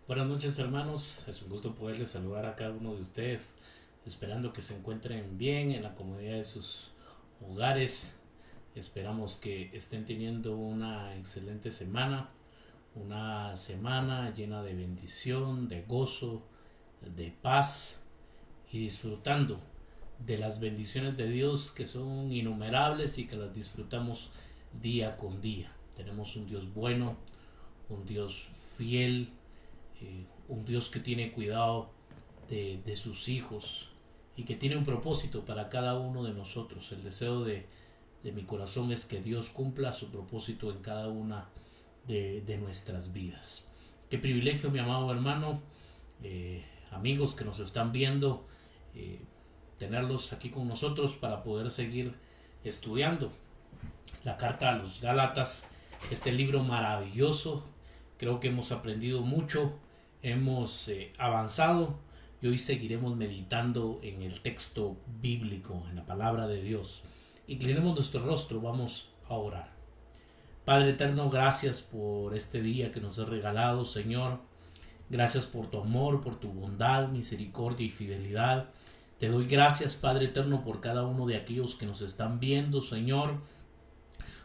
Buenas noches, hermanos, es un gusto poderles saludar a cada uno de ustedes, esperando que se encuentren bien en la comodidad de sus hogares. Esperamos que estén teniendo una excelente semana, una semana llena de bendición, de gozo, de paz y disfrutando de las bendiciones de Dios que son innumerables y que las disfrutamos día con día. Tenemos un Dios bueno, un Dios fiel, un Dios que tiene cuidado de sus hijos y que tiene un propósito para cada uno de nosotros. El deseo de mi corazón es que Dios cumpla su propósito en cada una de nuestras vidas. Qué privilegio, mi amado hermano, amigos que nos están viendo, eh, tenerlos aquí con nosotros para poder seguir estudiando la carta a los Gálatas, este libro maravilloso. Creo que hemos aprendido mucho, hemos avanzado y hoy seguiremos meditando en el texto bíblico, en la palabra de Dios. Inclinemos nuestro rostro, vamos a orar. Padre eterno, gracias por este día que nos has regalado, Señor. Gracias por tu amor, por tu bondad, misericordia y fidelidad. Te doy gracias, Padre eterno, por cada uno de aquellos que nos están viendo, Señor,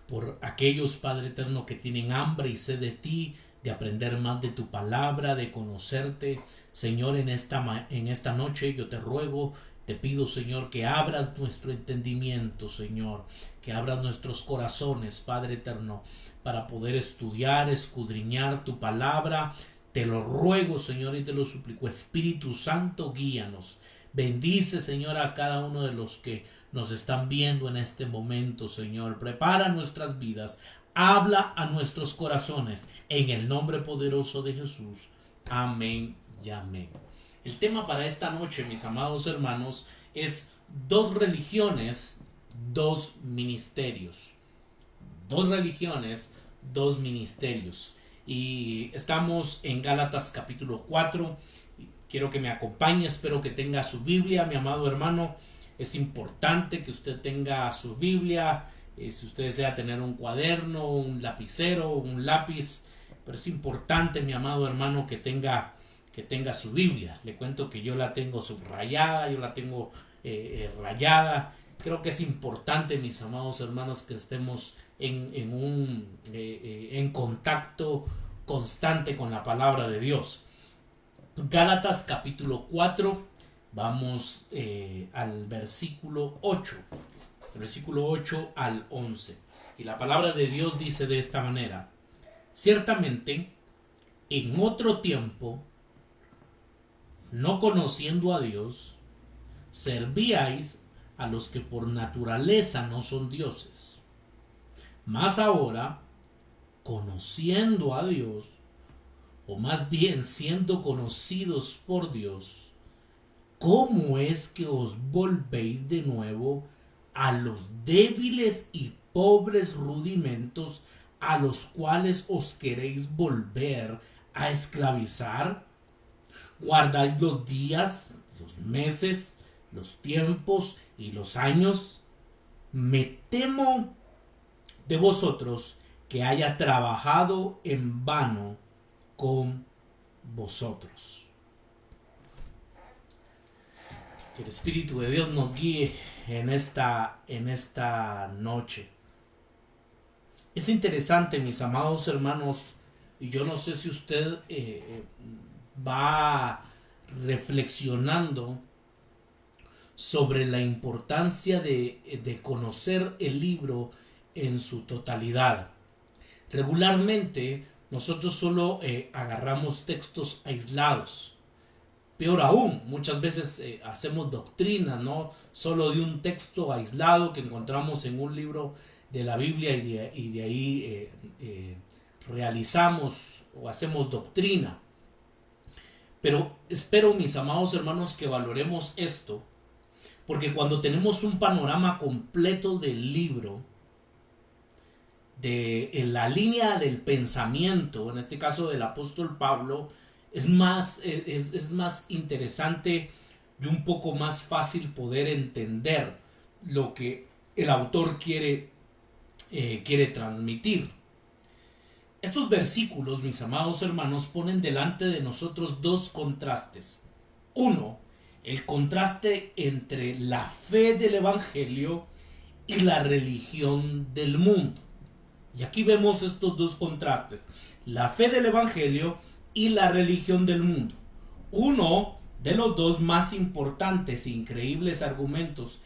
por aquellos, Padre eterno, que tienen hambre y sed de ti, de aprender más de tu palabra, de conocerte. Señor, en esta noche yo te ruego, te pido, Señor, que abras nuestro entendimiento, Señor, que abras nuestros corazones, Padre eterno, para poder estudiar, escudriñar tu palabra. Te lo ruego, Señor, y te lo suplico. Espíritu Santo, guíanos. Bendice, Señor, a cada uno de los que nos están viendo en este momento, Señor. Prepara nuestras vidas. Habla a nuestros corazones. En el nombre poderoso de Jesús. Amén y amén. El tema para esta noche, mis amados hermanos, es dos religiones, dos ministerios. Dos religiones, dos ministerios. Y estamos en Gálatas capítulo 4. Quiero que me acompañe, espero que tenga su Biblia, mi amado hermano. Es importante que usted tenga su Biblia, si usted desea tener un cuaderno, un lapicero, un lápiz, pero es importante, mi amado hermano, que tenga su Biblia. Le cuento que yo la tengo subrayada, yo la tengo rayada. Creo que es importante, mis amados hermanos, que estemos en contacto constante con la palabra de Dios. Gálatas capítulo 4, vamos al versículo 8, versículo 8 al 11. Y la palabra de Dios dice de esta manera: ciertamente, en otro tiempo, no conociendo a Dios, servíais a los que por naturaleza no son dioses. Mas ahora, conociendo a Dios, o más bien siendo conocidos por Dios, ¿cómo es que os volvéis de nuevo a los débiles y pobres rudimentos a los cuales os queréis volver a esclavizar? ¿Guardáis los días, los meses, los tiempos y los años? Me temo de vosotros que haya trabajado en vano con vosotros. Que el Espíritu de Dios nos guíe en esta noche. Es interesante, mis amados hermanos, y yo no sé si usted va reflexionando sobre la importancia de conocer el libro en su totalidad. Regularmente nosotros solo agarramos textos aislados. Peor aún, muchas veces hacemos doctrina, ¿no? Solo de un texto aislado que encontramos en un libro de la Biblia y de ahí realizamos o hacemos doctrina. Pero espero, mis amados hermanos, que valoremos esto, porque cuando tenemos un panorama completo del libro, en la línea del pensamiento, en este caso del apóstol Pablo, es más interesante y un poco más fácil poder entender lo que el autor quiere transmitir. Estos versículos, mis amados hermanos, ponen delante de nosotros dos contrastes. Uno, el contraste entre la fe del Evangelio y la religión del mundo. Y aquí vemos estos dos contrastes, la fe del Evangelio y la religión del mundo. Uno de los dos más importantes e increíbles argumentos,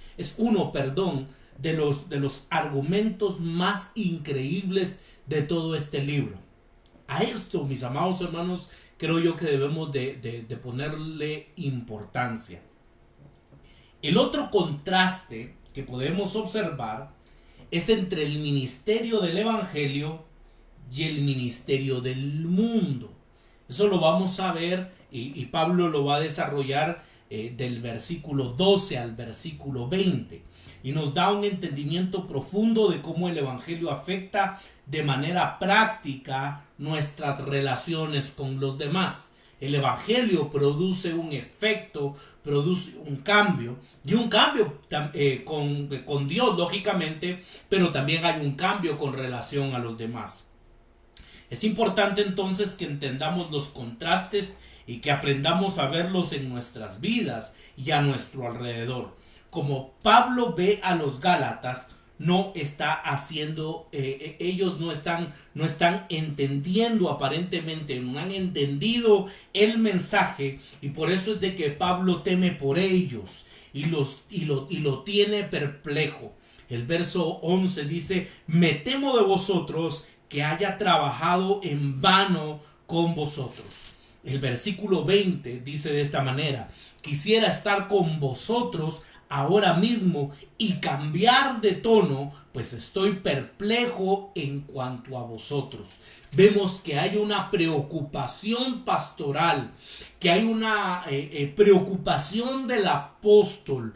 de los argumentos más increíbles de todo este libro. A esto, mis amados hermanos, creo yo que debemos de ponerle importancia. El otro contraste que podemos observar es entre el ministerio del Evangelio y el ministerio del mundo. Eso lo vamos a ver y Pablo lo va a desarrollar del versículo 12 al versículo 20 y nos da un entendimiento profundo de cómo el Evangelio afecta de manera práctica nuestras relaciones con los demás. El Evangelio produce un efecto, produce un cambio, y un cambio con Dios, lógicamente, pero también hay un cambio con relación a los demás. Es importante entonces que entendamos los contrastes y que aprendamos a verlos en nuestras vidas y a nuestro alrededor. Como Pablo ve a los Gálatas, no está haciendo, ellos no están entendiendo aparentemente, no han entendido el mensaje, y por eso es de que Pablo teme por ellos y lo tiene perplejo. El verso 11 dice: me temo de vosotros que haya trabajado en vano con vosotros. El versículo 20 dice de esta manera: quisiera estar con vosotros ahora mismo y cambiar de tono, pues estoy perplejo en cuanto a vosotros. Vemos que hay una preocupación pastoral, que hay una preocupación del apóstol.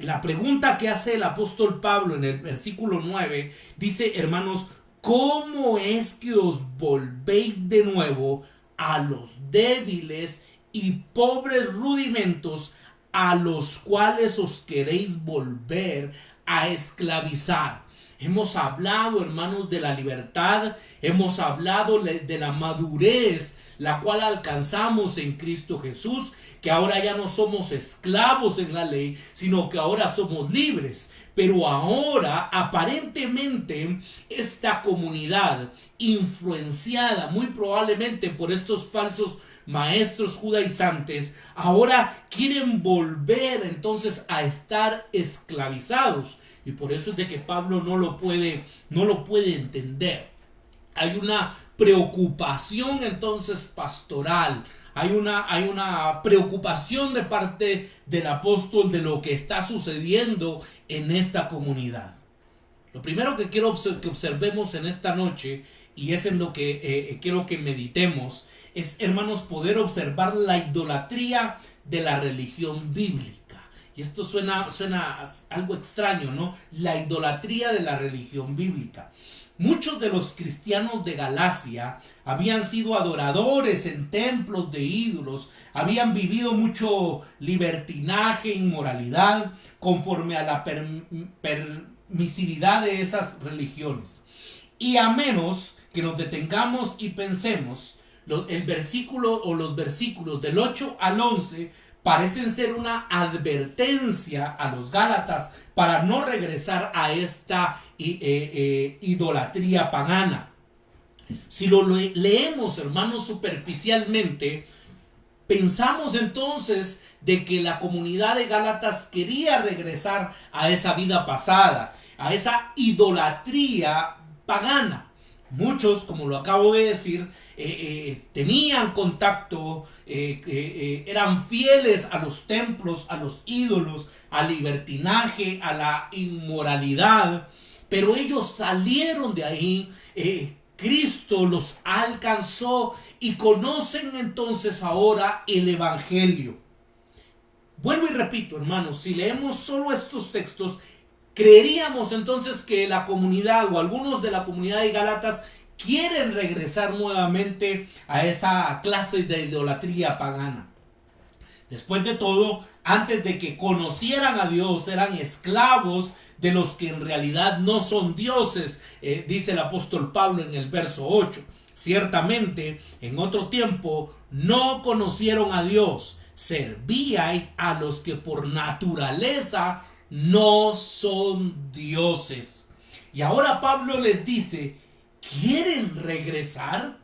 La pregunta que hace el apóstol Pablo en el versículo 9 dice: hermanos, ¿cómo es que os volvéis de nuevo a los débiles y pobres rudimentos a los cuales os queréis volver a esclavizar? Hemos hablado, hermanos, de la libertad, hemos hablado de la madurez, la cual alcanzamos en Cristo Jesús, que ahora ya no somos esclavos en la ley, sino que ahora somos libres. Pero ahora, aparentemente, esta comunidad, influenciada muy probablemente por estos falsos maestros judaizantes, ahora quieren volver entonces a estar esclavizados, y por eso es de que Pablo no lo puede entender. Hay una preocupación entonces pastoral, hay una preocupación de parte del apóstol de lo que está sucediendo en esta comunidad. Lo primero que quiero que observemos en esta noche, y es en lo que quiero que meditemos, es, hermanos, poder observar la idolatría de la religión bíblica. Y esto suena algo extraño, ¿no? La idolatría de la religión bíblica. Muchos de los cristianos de Galacia habían sido adoradores en templos de ídolos, habían vivido mucho libertinaje, inmoralidad, conforme a la permisividad de esas religiones. Y a menos que nos detengamos y pensemos, el versículo o los versículos del 8 al 11 parecen ser una advertencia a los Gálatas para no regresar a esta idolatría pagana. Si lo leemos, hermanos, superficialmente, pensamos entonces de que la comunidad de Gálatas quería regresar a esa vida pasada, a esa idolatría pagana. Muchos, como lo acabo de decir, tenían contacto, eran fieles a los templos, a los ídolos, al libertinaje, a la inmoralidad, pero ellos salieron de ahí. Cristo los alcanzó y conocen entonces ahora el Evangelio. Vuelvo y repito, hermanos, si leemos solo estos textos, creeríamos entonces que la comunidad o algunos de la comunidad de Gálatas quieren regresar nuevamente a esa clase de idolatría pagana. Después de todo, antes de que conocieran a Dios, eran esclavos de los que en realidad no son dioses, dice el apóstol Pablo en el verso 8. Ciertamente, en otro tiempo no conocieron a Dios, servíais a los que por naturaleza no son dioses. Y ahora Pablo les dice, ¿quieren regresar?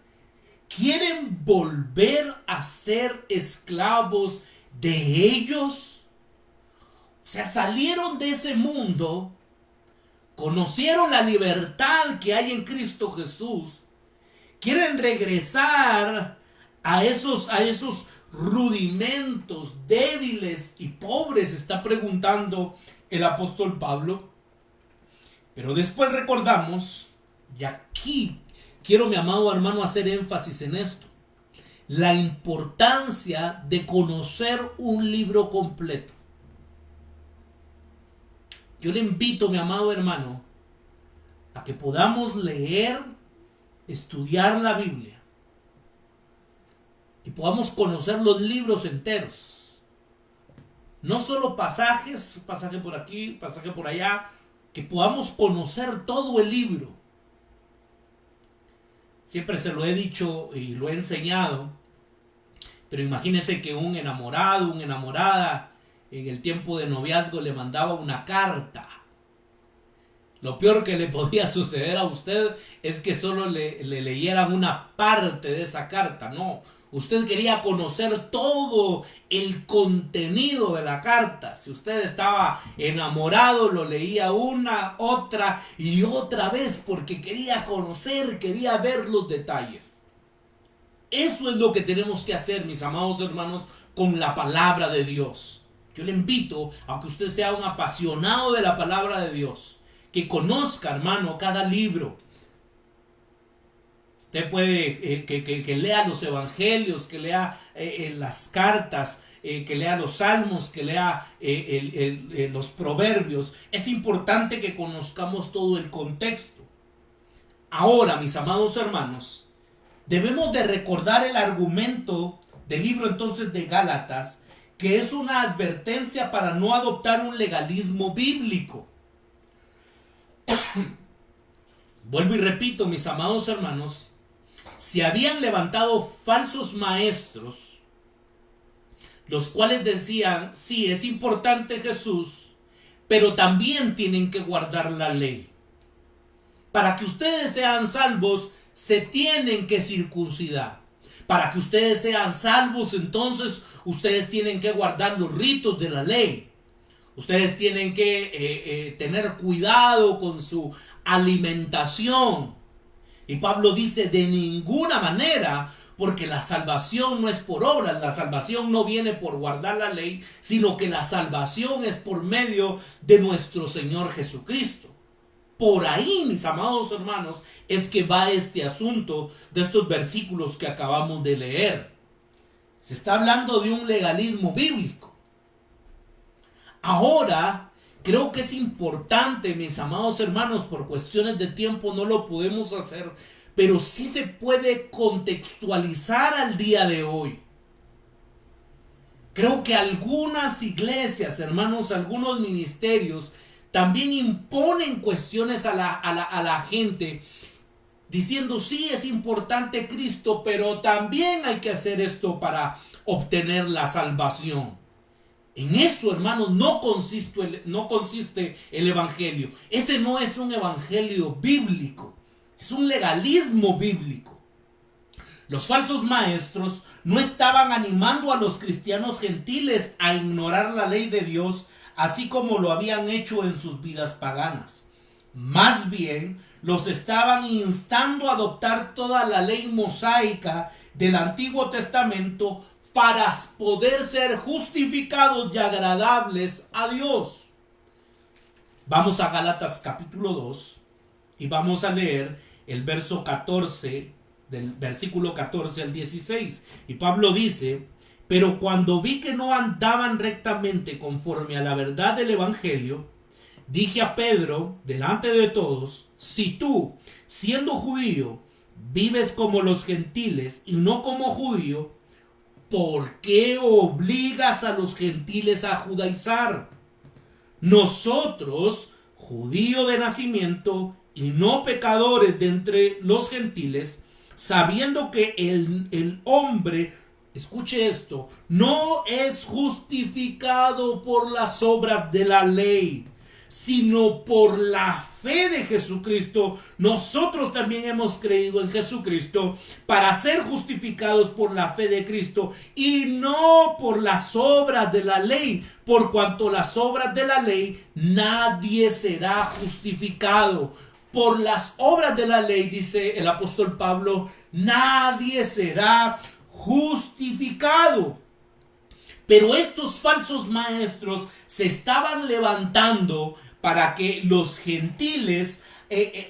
¿Quieren volver a ser esclavos de ellos? O sea, salieron de ese mundo, conocieron la libertad que hay en Cristo Jesús, quieren regresar a esos rudimentos débiles y pobres, está preguntando el apóstol Pablo. Pero después recordamos, y aquí quiero, mi amado hermano, hacer énfasis en esto, la importancia de conocer un libro completo. Yo le invito, mi amado hermano, a que podamos leer, estudiar la Biblia y podamos conocer los libros enteros. No solo pasajes, pasaje por aquí, pasaje por allá, que podamos conocer todo el libro. Siempre se lo he dicho y lo he enseñado, pero imagínense que un enamorado, una enamorada, en el tiempo de noviazgo le mandaba una carta. Lo peor que le podía suceder a usted es que solo le leyeran una parte de esa carta. No, usted quería conocer todo el contenido de la carta. Si usted estaba enamorado, lo leía una, otra y otra vez porque quería conocer, quería ver los detalles. Eso es lo que tenemos que hacer, mis amados hermanos, con la palabra de Dios. Yo le invito a que usted sea un apasionado de la palabra de Dios, que conozca, hermano, cada libro. Usted puede que lea los evangelios, que lea las cartas, que lea los salmos, que lea los proverbios. Es importante que conozcamos todo el contexto. Ahora, mis amados hermanos, debemos de recordar el argumento del libro entonces de Gálatas, que es una advertencia para no adoptar un legalismo bíblico. Vuelvo y repito, mis amados hermanos, se habían levantado falsos maestros, los cuales decían, sí, es importante Jesús, pero también tienen que guardar la ley. Para que ustedes sean salvos, se tienen que circuncidar. Para que ustedes sean salvos, entonces ustedes tienen que guardar los ritos de la ley. Ustedes tienen que tener cuidado con su alimentación. Y Pablo dice, de ninguna manera, porque la salvación no es por obras, la salvación no viene por guardar la ley, sino que la salvación es por medio de nuestro Señor Jesucristo. Por ahí, mis amados hermanos, es que va este asunto de estos versículos que acabamos de leer. Se está hablando de un legalismo bíblico. Ahora, creo que es importante, mis amados hermanos, por cuestiones de tiempo no lo podemos hacer, pero sí se puede contextualizar al día de hoy. Creo que algunas iglesias, hermanos, algunos ministerios también imponen cuestiones a la gente, diciendo, sí, es importante Cristo, pero también hay que hacer esto para obtener la salvación. En eso, hermanos, no consiste el evangelio. Ese no es un evangelio bíblico, es un legalismo bíblico. Los falsos maestros no estaban animando a los cristianos gentiles a ignorar la ley de Dios, así como lo habían hecho en sus vidas paganas. Más bien, los estaban instando a adoptar toda la ley mosaica del Antiguo Testamento para poder ser justificados y agradables a Dios. Vamos a Gálatas capítulo 2 y vamos a leer el verso 14, del versículo 14 al 16. Y Pablo dice, pero cuando vi que no andaban rectamente conforme a la verdad del evangelio, dije a Pedro, delante de todos, si tú, siendo judío, vives como los gentiles y no como judío, ¿por qué obligas a los gentiles a judaizar? Nosotros, judío de nacimiento y no pecadores de entre los gentiles, sabiendo que el hombre, escuche esto, no es justificado por las obras de la ley, sino por la fe de Jesucristo. Nosotros también hemos creído en Jesucristo para ser justificados por la fe de Cristo y no por las obras de la ley, por cuanto las obras de la ley nadie será justificado. Por las obras de la ley, dice el apóstol Pablo, nadie será justificado. Pero estos falsos maestros se estaban levantando para que los gentiles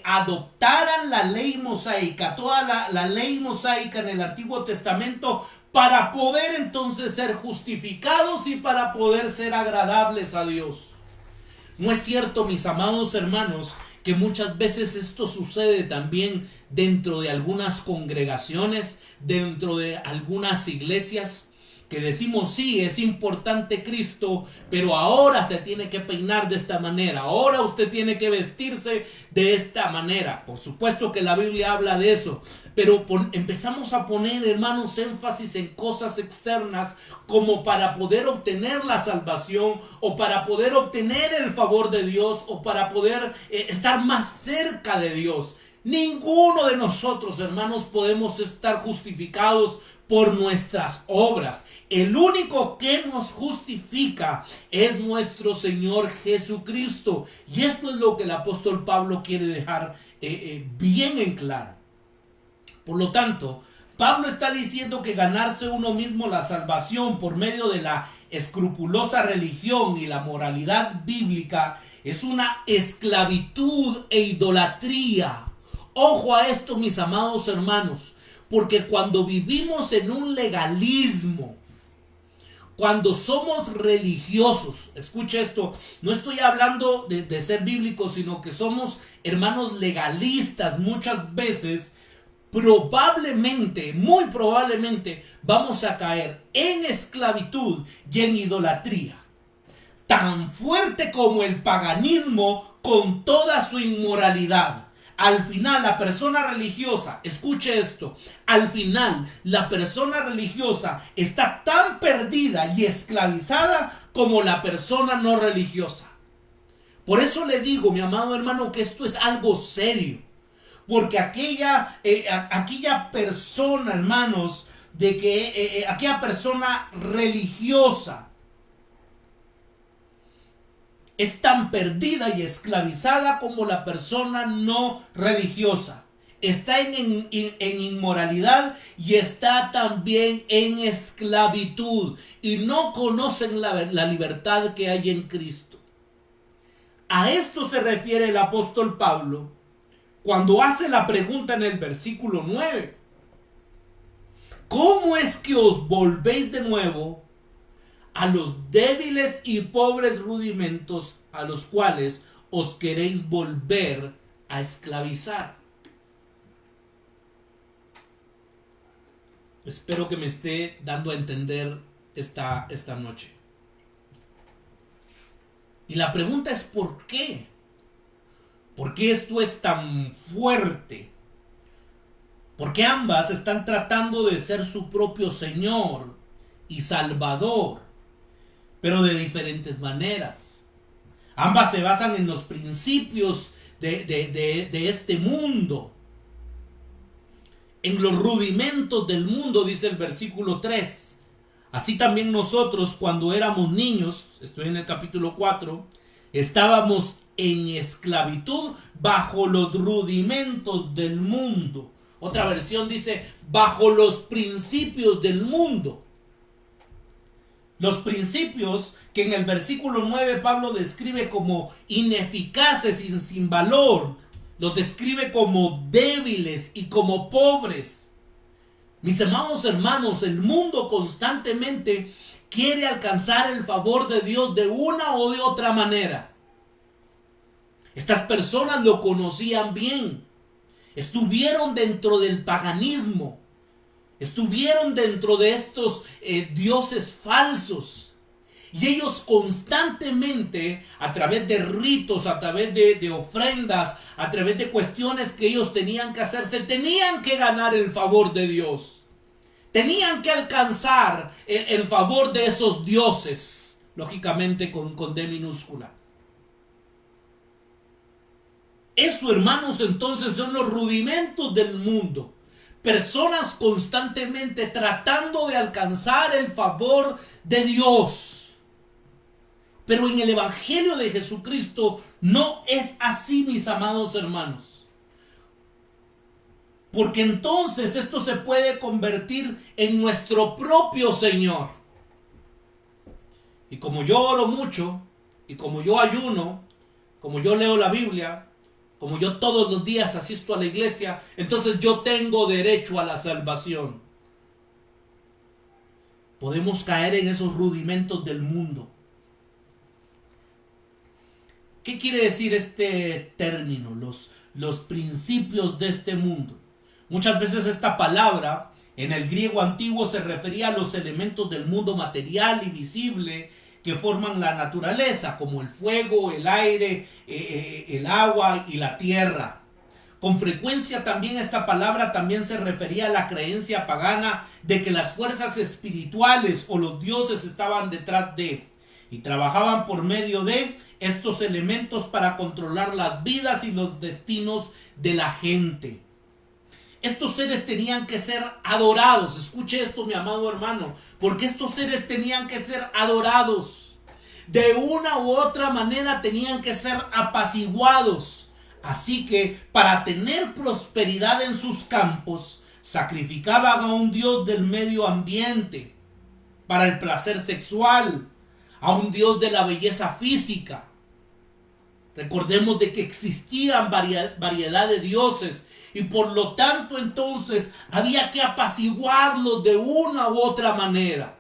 adoptaran la ley mosaica, toda la ley mosaica en el Antiguo Testamento, para poder entonces ser justificados y para poder ser agradables a Dios. ¿No es cierto, mis amados hermanos, que muchas veces esto sucede también dentro de algunas congregaciones, dentro de algunas iglesias? Que decimos, sí, es importante Cristo, pero ahora se tiene que peinar de esta manera, ahora usted tiene que vestirse de esta manera. Por supuesto que la Biblia habla de eso, pero empezamos a poner, hermanos, énfasis en cosas externas como para poder obtener la salvación o para poder obtener el favor de Dios o para poder estar más cerca de Dios. Ninguno de nosotros, hermanos, podemos estar justificados por nuestras obras. El único que nos justifica es nuestro Señor Jesucristo. Y esto es lo que el apóstol Pablo quiere dejar bien en claro. Por lo tanto, Pablo está diciendo que ganarse uno mismo la salvación por medio de la escrupulosa religión y la moralidad bíblica es una esclavitud e idolatría. Ojo a esto, mis amados hermanos. Porque cuando vivimos en un legalismo, cuando somos religiosos, escucha esto, no estoy hablando de ser bíblicos, sino que somos hermanos legalistas muchas veces, probablemente, muy probablemente, vamos a caer en esclavitud y en idolatría. Tan fuerte como el paganismo con toda su inmoralidad. Al final la persona religiosa, escuche esto, al final la persona religiosa está tan perdida y esclavizada como la persona no religiosa. Por eso le digo, mi amado hermano, que esto es algo serio. Porque aquella persona, hermanos, de que aquella persona religiosa es tan perdida y esclavizada como la persona no religiosa. Está en inmoralidad y está también en esclavitud. Y no conocen la libertad que hay en Cristo. A esto se refiere el apóstol Pablo cuando hace la pregunta en el versículo 9. ¿Cómo es que os volvéis de nuevo a los débiles y pobres rudimentos a los cuales os queréis volver a esclavizar? Espero que me esté dando a entender esta noche. Y la pregunta es ¿por qué? ¿Por qué esto es tan fuerte? Porque ambas están tratando de ser su propio Señor y Salvador, pero de diferentes maneras. Ambas se basan en los principios de este mundo, en los rudimentos del mundo, dice el versículo 3. Así también nosotros, cuando éramos niños, estoy en el capítulo 4, estábamos en esclavitud bajo los rudimentos del mundo. Otra versión dice bajo los principios del mundo. Los principios que en el versículo 9 Pablo describe como ineficaces y sin valor, los describe como débiles y como pobres. Mis amados hermanos, el mundo constantemente quiere alcanzar el favor de Dios de una o de otra manera. Estas personas lo conocían bien, estuvieron dentro del paganismo. Estuvieron dentro de estos dioses falsos. Y ellos constantemente, a través de ritos, a través de ofrendas, a través de cuestiones que ellos tenían que hacerse, tenían que ganar el favor de Dios. Tenían que alcanzar el favor de esos dioses, lógicamente con D minúscula. Eso, hermanos, entonces son los rudimentos del mundo. Personas constantemente tratando de alcanzar el favor de Dios. Pero en el Evangelio de Jesucristo no es así, mis amados hermanos. Porque entonces esto se puede convertir en nuestro propio Señor. Y como yo oro mucho, y como yo ayuno, como yo leo la Biblia, como yo todos los días asisto a la iglesia, entonces yo tengo derecho a la salvación. Podemos caer en esos rudimentos del mundo. ¿Qué quiere decir este término? Los principios de este mundo. Muchas veces esta palabra en el griego antiguo se refería a los elementos del mundo material y visible que forman la naturaleza, como el fuego, el aire, el agua y la tierra. Con frecuencia también esta palabra también se refería a la creencia pagana de que las fuerzas espirituales o los dioses estaban detrás de y trabajaban por medio de estos elementos para controlar las vidas y los destinos de la gente. Estos seres tenían que ser adorados. Escuche esto, mi amado hermano, porque estos seres tenían que ser adorados. De una u otra manera tenían que ser apaciguados. Así que para tener prosperidad en sus campos, sacrificaban a un dios del medio ambiente, para el placer sexual, a un dios de la belleza física. Recordemos de que existían variedad de dioses y por lo tanto entonces había que apaciguarlos de una u otra manera.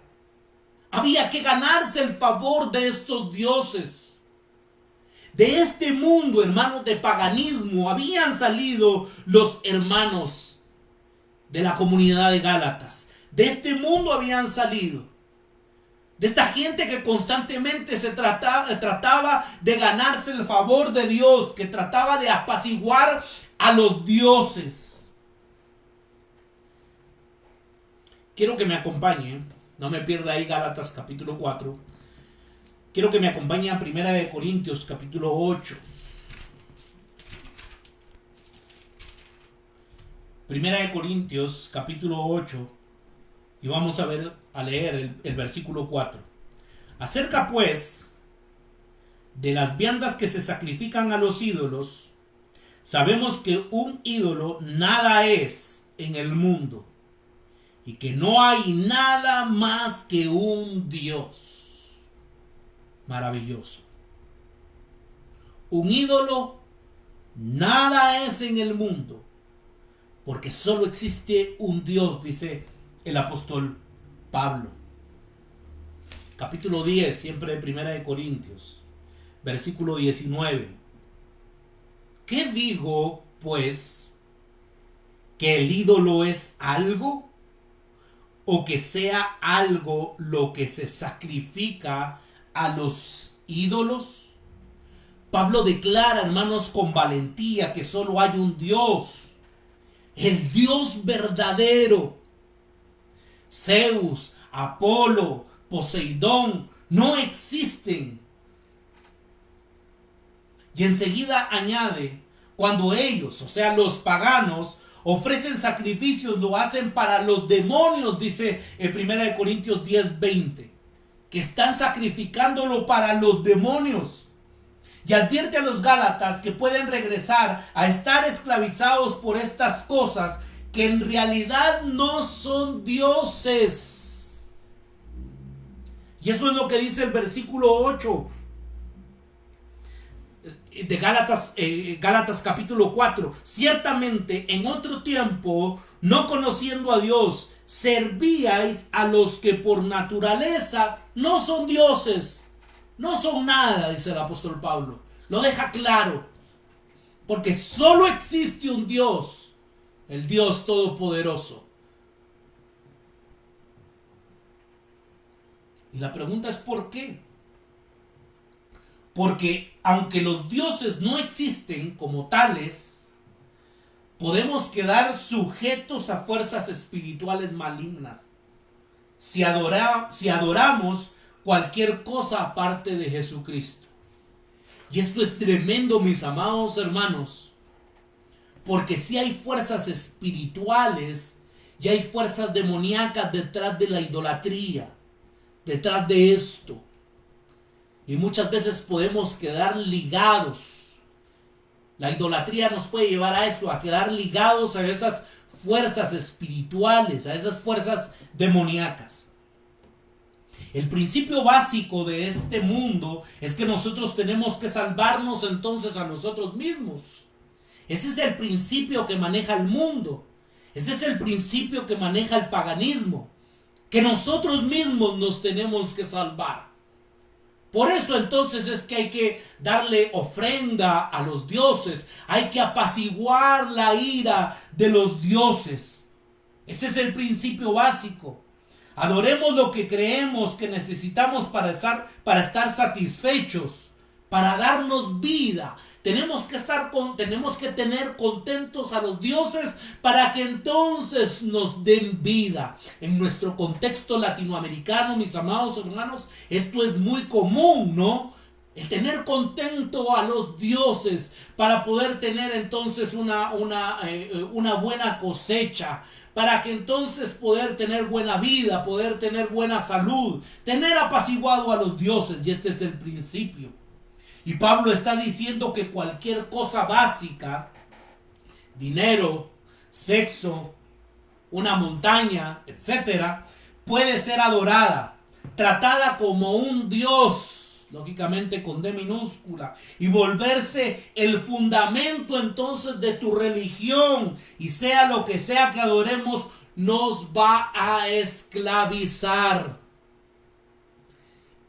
Había que ganarse el favor de estos dioses. De este mundo, hermanos, de paganismo, habían salido los hermanos de la comunidad de Gálatas. De este mundo habían salido. De esta gente que constantemente se trataba de ganarse el favor de Dios, que trataba de apaciguar a los dioses. Quiero que me acompañe, no me pierda ahí Gálatas capítulo 4. Quiero que me acompañe a 1 Corintios capítulo 8. 1 Corintios capítulo 8. Y vamos a leer el versículo 4. Acerca pues de las viandas que se sacrifican a los ídolos, sabemos que un ídolo nada es en el mundo y que no hay nada más que un Dios. Maravilloso. Un ídolo nada es en el mundo porque solo existe un Dios, dice el apóstol Pablo. Capítulo 10, siempre de 1 Corintios, versículo 19. ¿Qué digo, pues? ¿Que el ídolo es algo? ¿O que sea algo lo que se sacrifica a los ídolos? Pablo declara, hermanos, con valentía que solo hay un Dios, el Dios verdadero. Zeus, Apolo, Poseidón no existen. Y enseguida añade, cuando ellos, o sea los paganos, ofrecen sacrificios, lo hacen para los demonios, dice en 1 Corintios 10:20, que están sacrificándolo para los demonios. Y advierte a los gálatas que pueden regresar a estar esclavizados por estas cosas que en realidad no son dioses. Y eso es lo que dice el versículo 8 de Gálatas capítulo 4. Ciertamente en otro tiempo, no conociendo a Dios, servíais a los que por naturaleza no son dioses, no son nada, dice el apóstol Pablo. Lo deja claro, porque solo existe un Dios, el Dios todopoderoso. Y la pregunta es ¿por qué? Porque aunque los dioses no existen como tales, podemos quedar sujetos a fuerzas espirituales malignas si adoramos cualquier cosa aparte de Jesucristo. Y esto es tremendo, mis amados hermanos, porque si hay fuerzas espirituales y hay fuerzas demoníacas detrás de la idolatría, detrás de esto. Y muchas veces podemos quedar ligados. La idolatría nos puede llevar a eso, a quedar ligados a esas fuerzas espirituales, a esas fuerzas demoníacas. El principio básico de este mundo es que nosotros tenemos que salvarnos entonces a nosotros mismos. Ese es el principio que maneja el mundo. Ese es el principio que maneja el paganismo. Que nosotros mismos nos tenemos que salvar. Por eso entonces es que hay que darle ofrenda a los dioses. Hay que apaciguar la ira de los dioses. Ese es el principio básico. Adoremos lo que creemos que necesitamos para estar satisfechos, para darnos vida. Tenemos que tener contentos a los dioses para que entonces nos den vida. En nuestro contexto latinoamericano, mis amados hermanos, esto es muy común, ¿no? El tener contento a los dioses para poder tener entonces una buena cosecha, para que entonces poder tener buena vida, poder tener buena salud, tener apaciguado a los dioses. Y este es el principio. Y Pablo está diciendo que cualquier cosa básica, dinero, sexo, una montaña, etcétera, puede ser adorada, tratada como un dios, lógicamente con D minúscula, y volverse el fundamento entonces de tu religión, y sea lo que sea que adoremos, nos va a esclavizar.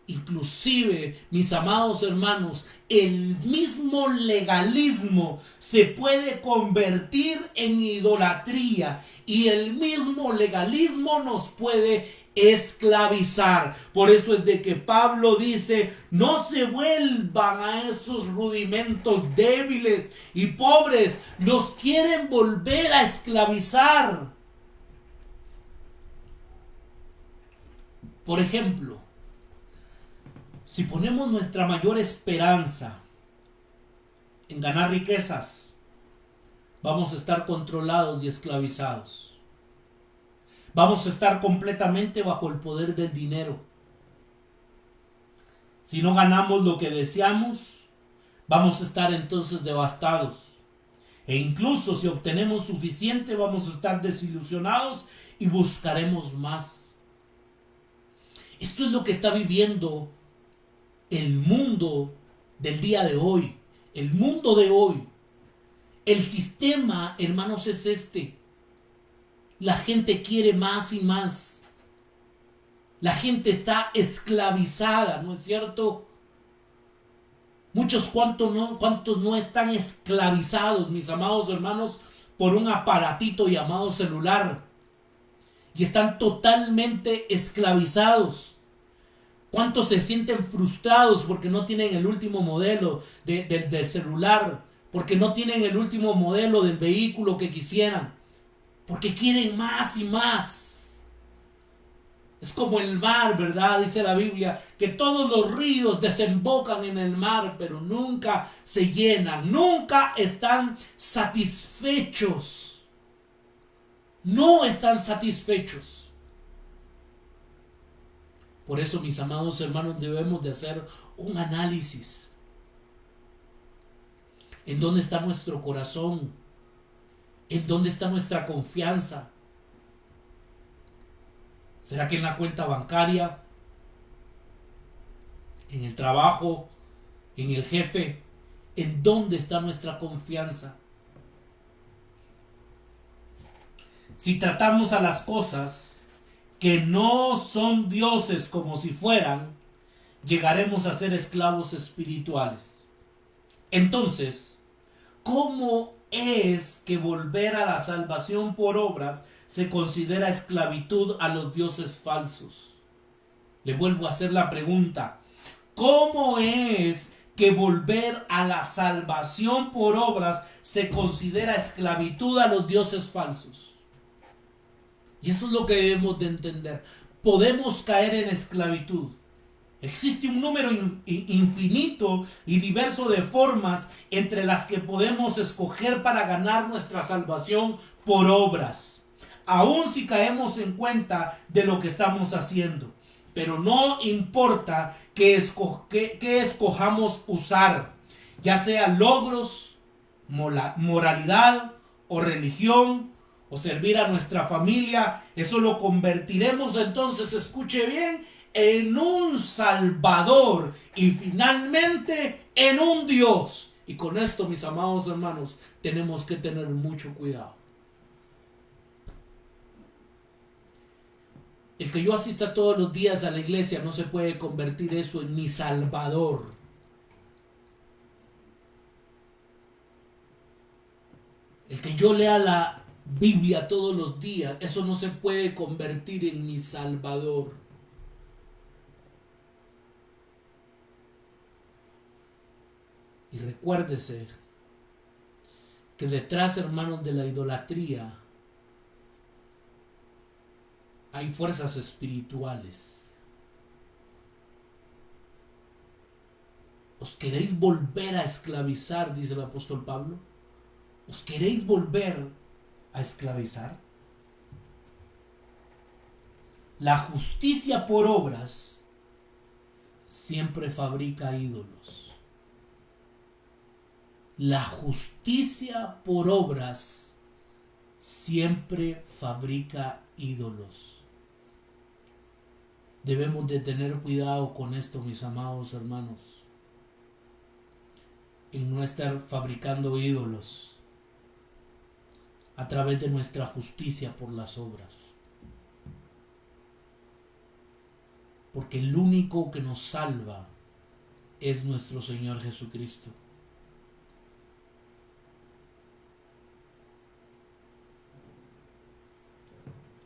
Inclusive, mis amados hermanos, el mismo legalismo se puede convertir en idolatría y el mismo legalismo nos puede esclavizar. Por eso es de que Pablo dice: no se vuelvan a esos rudimentos débiles y pobres, los quieren volver a esclavizar. Por ejemplo, si ponemos nuestra mayor esperanza en ganar riquezas, vamos a estar controlados y esclavizados. Vamos a estar completamente bajo el poder del dinero. Si no ganamos lo que deseamos, vamos a estar entonces devastados. E incluso si obtenemos suficiente, vamos a estar desilusionados y buscaremos más. Esto es lo que está viviendo el mundo del día de hoy, el mundo de hoy. El sistema, hermanos, es este. La gente quiere más y más. La gente está esclavizada, ¿no es cierto? ¿Cuántos no están esclavizados, mis amados hermanos, por un aparatito llamado celular? Y están totalmente esclavizados. ¿Cuántos se sienten frustrados porque no tienen el último modelo del celular? Porque no tienen el último modelo del vehículo que quisieran. Porque quieren más y más. Es como el mar, ¿verdad? Dice la Biblia que todos los ríos desembocan en el mar, pero nunca se llenan. Nunca están satisfechos. No están satisfechos. Por eso, mis amados hermanos, debemos de hacer un análisis. ¿En dónde está nuestro corazón? ¿En dónde está nuestra confianza? ¿Será que en la cuenta bancaria? ¿En el trabajo? ¿En el jefe? ¿En dónde está nuestra confianza? Si tratamos a las cosas que no son dioses como si fueran, llegaremos a ser esclavos espirituales. Entonces, ¿cómo es que volver a la salvación por obras se considera esclavitud a los dioses falsos? Le vuelvo a hacer la pregunta: ¿cómo es que volver a la salvación por obras se considera esclavitud a los dioses falsos? Y eso es lo que debemos de entender. Podemos caer en esclavitud. Existe un número infinito y diverso de formas entre las que podemos escoger para ganar nuestra salvación por obras, aun si caemos en cuenta de lo que estamos haciendo. Pero no importa que escojamos usar, ya sea logros, moralidad o religión, o servir a nuestra familia, eso lo convertiremos entonces, escuche bien, en un Salvador y finalmente en un Dios. Y con esto, mis amados hermanos, tenemos que tener mucho cuidado. El que yo asista todos los días a la iglesia no se puede convertir eso en mi Salvador. El que yo lea la Biblia todos los días, eso no se puede convertir en mi Salvador. Y recuérdese que detrás, hermanos, de la idolatría hay fuerzas espirituales. ¿Os queréis volver a esclavizar? Dice el apóstol Pablo. ¿Os queréis volver a esclavizar? La justicia por obras siempre fabrica ídolos. La justicia por obras siempre fabrica ídolos. Debemos de tener cuidado con esto, mis amados hermanos, en no estar fabricando ídolos a través de nuestra justicia por las obras. Porque el único que nos salva es nuestro Señor Jesucristo.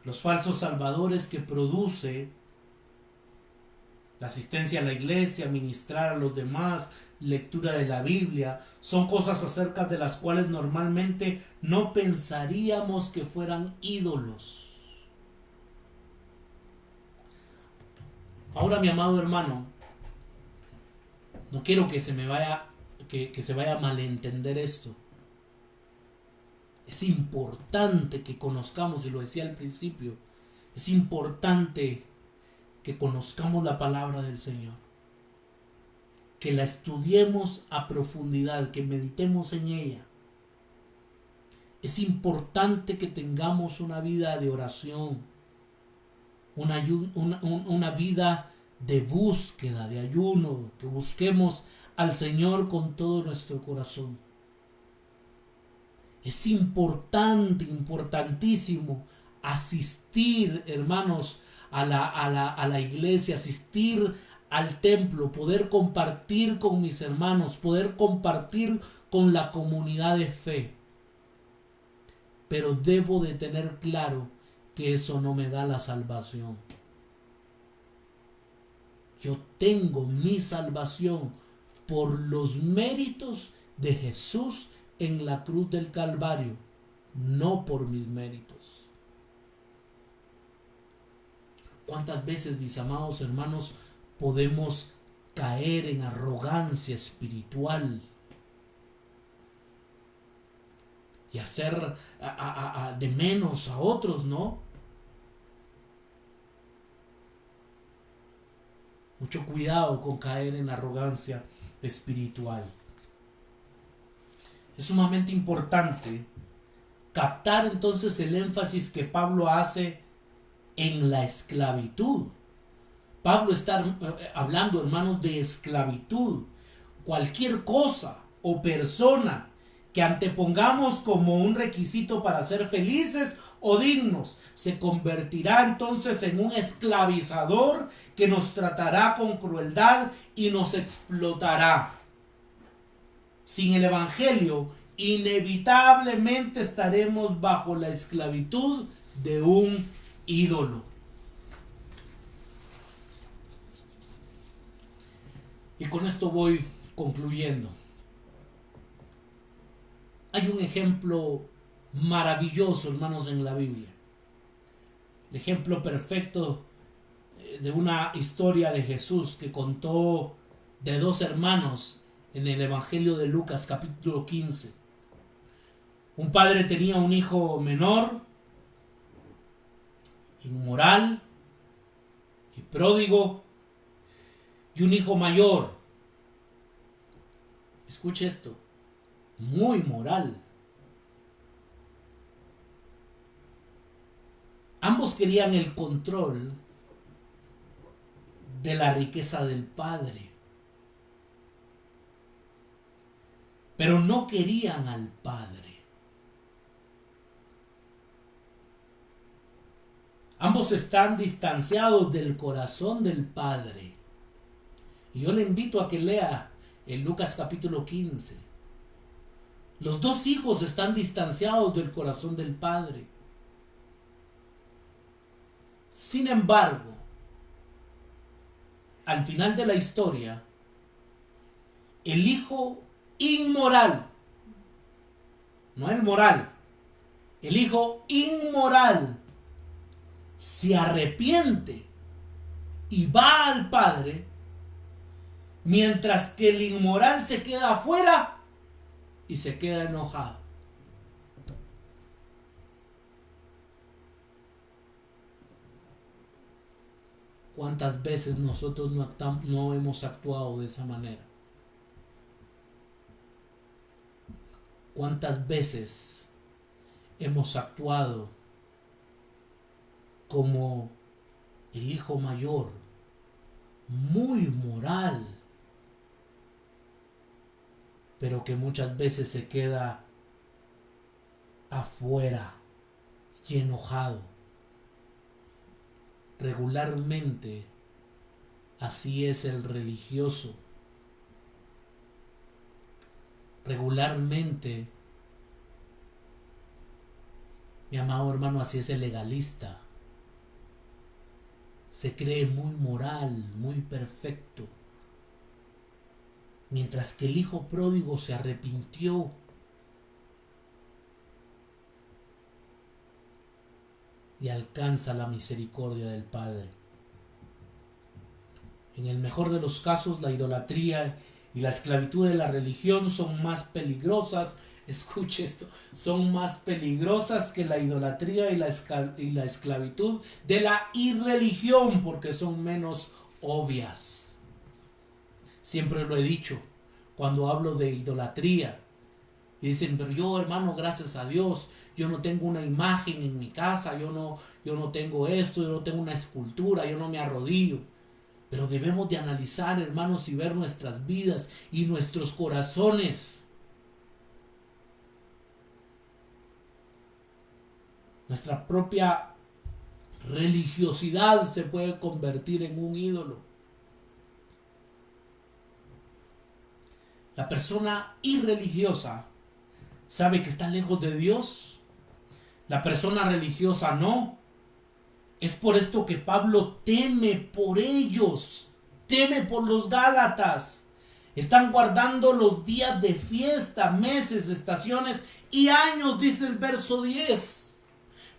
Los falsos salvadores que produce la asistencia a la iglesia, ministrar a los demás, lectura de la Biblia, son cosas acerca de las cuales normalmente no pensaríamos que fueran ídolos. Ahora, mi amado hermano, no quiero que se me vaya, que se vaya a malentender esto. Es importante que conozcamos, y lo decía al principio, es importante que conozcamos la palabra del Señor, que la estudiemos a profundidad, que meditemos en ella. Es importante que tengamos una vida de oración, una vida de búsqueda, de ayuno, que busquemos al Señor con todo nuestro corazón. Es importante, importantísimo asistir, hermanos, a la iglesia, asistir al templo, poder compartir con mis hermanos, poder compartir con la comunidad de fe. Pero debo de tener claro que eso no me da la salvación. Yo tengo mi salvación por los méritos de Jesús en la cruz del Calvario, no por mis méritos. ¿Cuántas veces, mis amados hermanos, podemos caer en arrogancia espiritual y hacer de menos a otros, no? Mucho cuidado con caer en arrogancia espiritual. Es sumamente importante captar entonces el énfasis que Pablo hace en la esclavitud. Pablo está hablando, hermanos, de esclavitud. Cualquier cosa o persona que antepongamos como un requisito para ser felices o dignos, se convertirá entonces en un esclavizador que nos tratará con crueldad y nos explotará. Sin el Evangelio, inevitablemente estaremos bajo la esclavitud de un ídolo. Y con esto voy concluyendo. Hay un ejemplo maravilloso, hermanos, en la Biblia. El ejemplo perfecto de una historia de Jesús que contó de dos hermanos en el Evangelio de Lucas, capítulo 15. Un padre tenía un hijo menor, inmoral y pródigo, y un hijo mayor. Escuche esto, muy moral. Ambos querían el control de la riqueza del padre, pero no querían al padre. Ambos están distanciados del corazón del padre. Y yo le invito a que lea en Lucas capítulo 15. Los dos hijos están distanciados del corazón del padre. Sin embargo, al final de la historia, el hijo inmoral, no el moral, el hijo inmoral se arrepiente y va al padre, mientras que el inmoral se queda afuera y se queda enojado. ¿Cuántas veces nosotros no hemos actuado de esa manera? ¿Cuántas veces hemos actuado como el hijo mayor, muy moral, pero que muchas veces se queda afuera y enojado? Regularmente así es el religioso. Regularmente, mi amado hermano, así es el legalista. Se cree muy moral, muy perfecto. Mientras que el hijo pródigo se arrepintió. Y alcanza la misericordia del Padre. En el mejor de los casos, la idolatría y la esclavitud de la religión son más peligrosas. Escuche esto, son más peligrosas que la idolatría y la esclavitud de la irreligión, porque son menos obvias. Siempre lo he dicho, cuando hablo de idolatría, y dicen, pero yo, hermano, gracias a Dios, yo no tengo una imagen en mi casa, yo no tengo esto, yo no tengo una escultura, yo no me arrodillo. Pero debemos de analizar, hermanos, y ver nuestras vidas y nuestros corazones. Nuestra propia religiosidad se puede convertir en un ídolo. La persona irreligiosa sabe que está lejos de Dios. La persona religiosa no. Es por esto que Pablo teme por ellos, teme por los Gálatas. Están guardando los días de fiesta, meses, estaciones y años, dice el verso 10.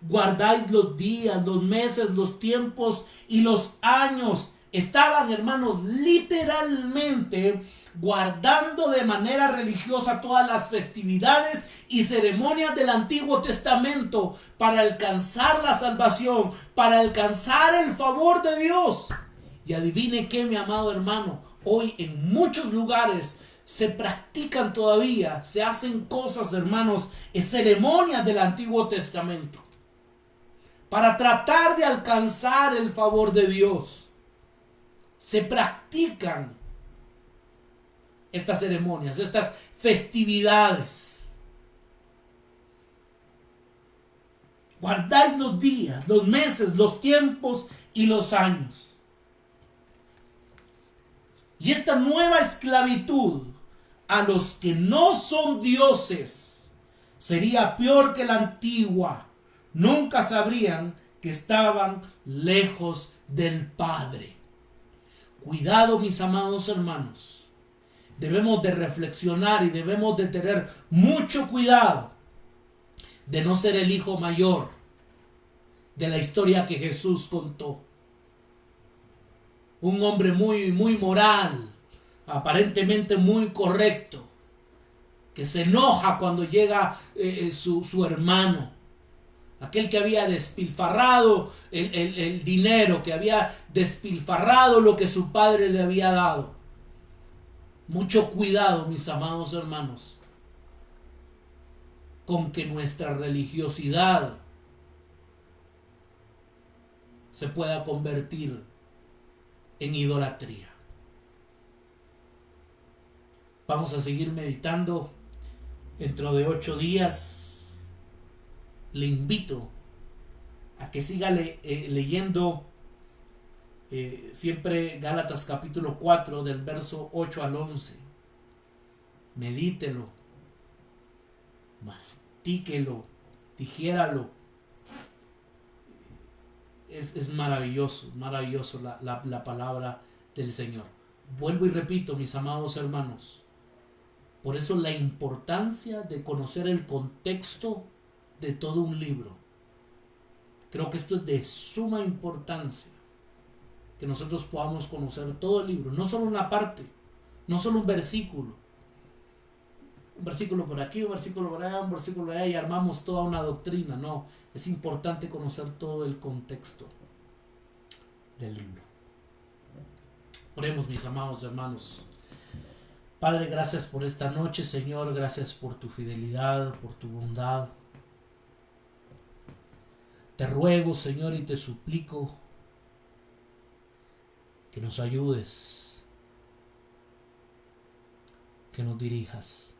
Guardáis los días, los meses, los tiempos y los años. Estaban, hermanos, literalmente guardando de manera religiosa todas las festividades y ceremonias del Antiguo Testamento para alcanzar la salvación, para alcanzar el favor de Dios. Y adivine qué, mi amado hermano, hoy en muchos lugares se practican todavía, se hacen cosas, hermanos, ceremonias del Antiguo Testamento para tratar de alcanzar el favor de Dios. Se practican estas ceremonias, estas festividades. Guardáis los días, los meses, los tiempos y los años. Y esta nueva esclavitud a los que no son dioses sería peor que la antigua. Nunca sabrían que estaban lejos del Padre. Cuidado, mis amados hermanos. Debemos de reflexionar y debemos de tener mucho cuidado de no ser el hijo mayor de la historia que Jesús contó. Un hombre muy moral, aparentemente muy correcto, que se enoja cuando llega su hermano, aquel que había despilfarrado el dinero, que había despilfarrado lo que su padre le había dado. Mucho cuidado, mis amados hermanos, con que nuestra religiosidad se pueda convertir en idolatría. Vamos a seguir meditando dentro de 8 días. Le invito a que siga leyendo siempre Gálatas capítulo 4 del verso 8 al 11. Medítelo, mastíquelo, digiéralo. Es maravilloso la palabra del Señor. Vuelvo y repito, mis amados hermanos, por eso la importancia de conocer el contexto de todo un libro. Creo que esto es de suma importancia, que nosotros podamos conocer todo el libro, no solo una parte, no solo un versículo por aquí, un versículo por allá, un versículo por allá, y armamos toda una doctrina. No, es importante conocer todo el contexto del libro. Oremos, mis amados hermanos. Padre, gracias por esta noche, Señor, gracias por tu fidelidad, por tu bondad. Te ruego, Señor, y te suplico que nos ayudes, que nos dirijas.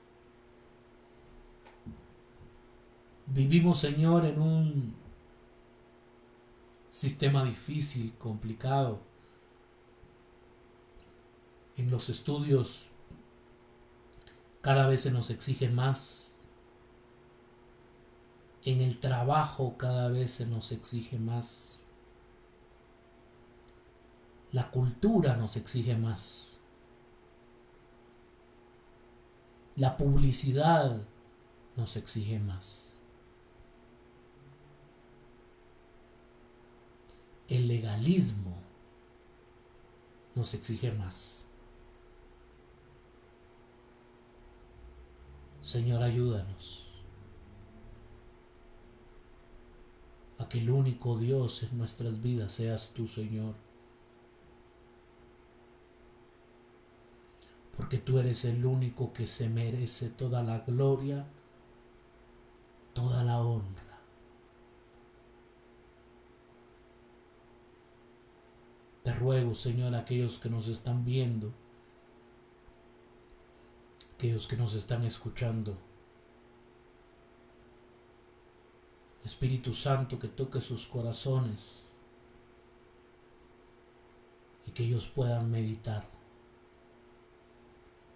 Vivimos, Señor, en un sistema difícil, complicado. En los estudios cada vez se nos exige más. En el trabajo cada vez se nos exige más. La cultura nos exige más. La publicidad nos exige más. El legalismo nos exige más. Señor, ayúdanos a que el único Dios en nuestras vidas seas tú, Señor. Porque tú eres el único que se merece toda la gloria, toda la honra. Te ruego, Señor, a aquellos que nos están viendo, aquellos que nos están escuchando, Espíritu Santo, que toque sus corazones y que ellos puedan meditar.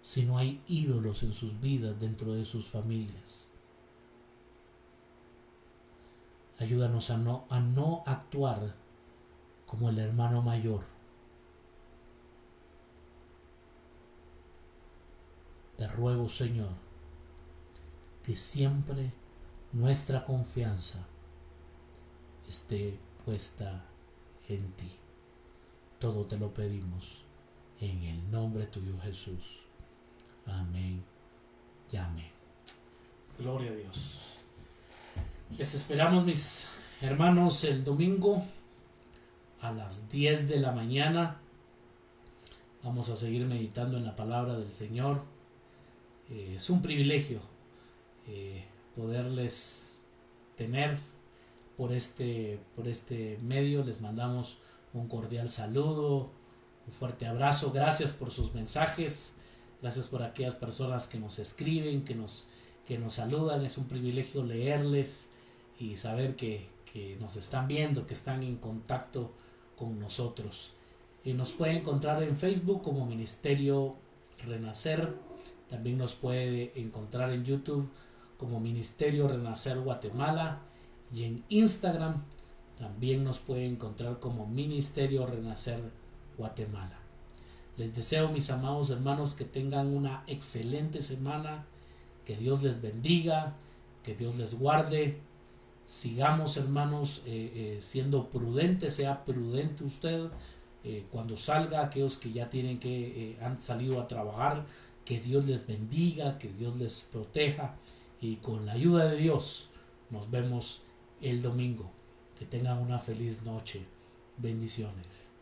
Si no hay ídolos en sus vidas, dentro de sus familias, ayúdanos a no actuar como el hermano mayor. Te ruego, Señor, que siempre nuestra confianza esté puesta en ti. Todo te lo pedimos en el nombre tuyo, Jesús. Amén y amén. Gloria a Dios. Les esperamos, mis hermanos, el domingo a las 10 de la mañana. Vamos a seguir meditando en la palabra del Señor. Es un privilegio poderles tener por este medio. Les mandamos un cordial saludo, un fuerte abrazo. Gracias por sus mensajes. Gracias por aquellas personas que nos escriben, que nos saludan. Es un privilegio leerles y saber que nos están viendo, que están en contacto con nosotros. Nos puede encontrar en Facebook como Ministerio Renacer. También nos puede encontrar en YouTube como Ministerio Renacer Guatemala, y en Instagram también nos puede encontrar como Ministerio Renacer Guatemala. Les deseo, mis amados hermanos, que tengan una excelente semana, que Dios les bendiga, que Dios les guarde. Sigamos, hermanos, siendo prudentes, sea prudente usted cuando salga, aquellos que ya tienen que han salido a trabajar, que Dios les bendiga, que Dios les proteja, y con la ayuda de Dios nos vemos el domingo. Que tengan una feliz noche. Bendiciones.